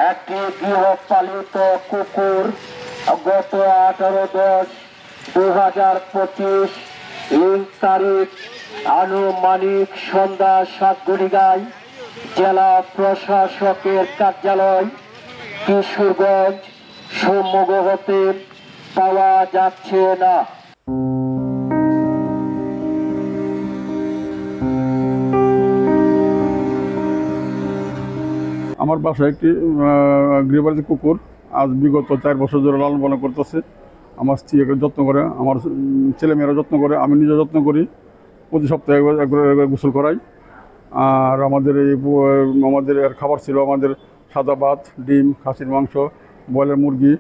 একটি গৃহপালিত কুকুর গত 18/10/2025 তারিখ আনুমানিক সন্ধ্যা 7 ঘটিকায় জেলা প্রশাসকের কার্যালয় কিশোরগঞ্জ সম্মুখ হতে পাওয়া যাচ্ছে না। আমার বাসায় একটি গৃহপালিত কুকুর আজ বিগত 4 বছর ধরে লালন পালন করতেছে। আমার স্ত্রী একে যত্ন করে, আমার ছেলেমেয়েরা যত্ন করে, আমি নিজে যত্ন করি। প্রতি সপ্তাহে একবার গোসল করাই। আর আমাদের এর খাবার ছিল আমাদের সাদা ভাত, ডিম, খাসির মাংস, ব্রয়লার মুরগি,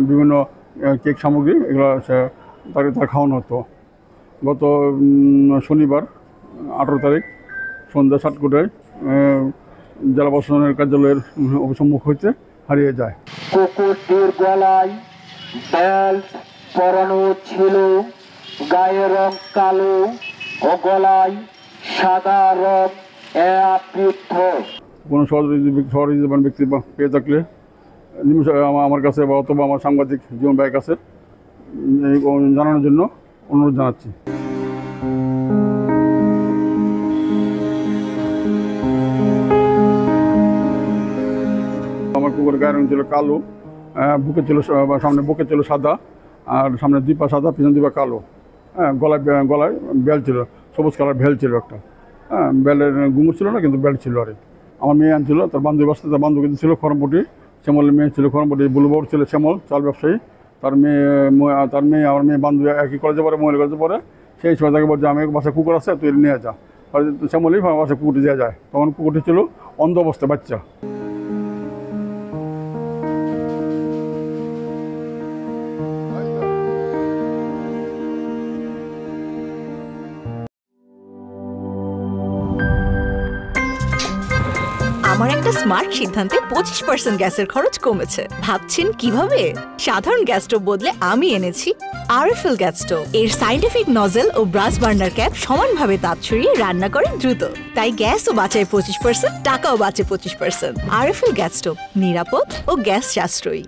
বিভিন্ন কেক সামগ্রী, এগুলো তার খাওয়ানো হতো। গত শনিবার 18 তারিখ সন্ধ্যা 7টায় জেলা প্রশাসনের কার্যালয়ের সম্মুখ হইতে হারিয়ে যায়। কুকুরটির গলায় বেল্ট পরানো ছিল, গায়ের রং কালো ও গলায় সাদা রং আবৃত। কোনো সহযোগী ব্যক্তি পেয়ে থাকলে আমার কাছে বা অথবা আমার সাংবাদিক জীবন ভাইয়ের কাছে জানানোর জন্য অনুরোধ জানাচ্ছি। আমার কুকুরের গায়ের রং ছিল কালো, বুকে ছিল সামনে বুকে ছিল সাদা, আর সামনে 2 পা সাদা, পিছনে 2 পা কালো। গলায় বেল্ট ছিল, সবুজ কালার বেল্ট ছিল একটা। বেল্টের ঘুঙুর ছিল না, কিন্তু বেল্ট ছিল। আর আমার মেয়ে আনছিল, তার বান্ধবী বাসতে, তার বান্ধবী ছিল খরমপটি, শ্যামলের মেয়ে ছিল খরমপটি, বুলুবর ছিল শ্যামল, চাল ব্যবসায়ী। তার মেয়ে আমার মেয়ে বান্ধবী একই কলেজে পড়ে, মহিলা কলেজে পড়ে। সেই সময় তাকে বলছে আমি বাসায় কুকুর আছে, তুই নিয়ে যা। শ্যামলই বাসায় কুকুরটি দেওয়া যায়। তখন কুকুরটি ছিল অন্ধ অবস্থায়, বাচ্চা। আমার একটা স্মার্ট সিদ্ধান্তে 25% গ্যাসের খরচ কমেছে। ভাবছেন কিভাবে? সাধারণ গ্যাস স্টোভ বদলে আমি এনেছি আরএফএল গ্যাস স্টোভ। এর সাইন্টিফিক নজল ও ব্রাস বার্নার ক্যাপ সমানভাবে তাপ ছড়িয়ে রান্না করে দ্রুত। তাই গ্যাসও বাঁচায় 25%, টাকাও বাঁচে 25%। আরএফএল গ্যাস স্টোভ নিরাপদ ও গ্যাস সাশ্রয়ী।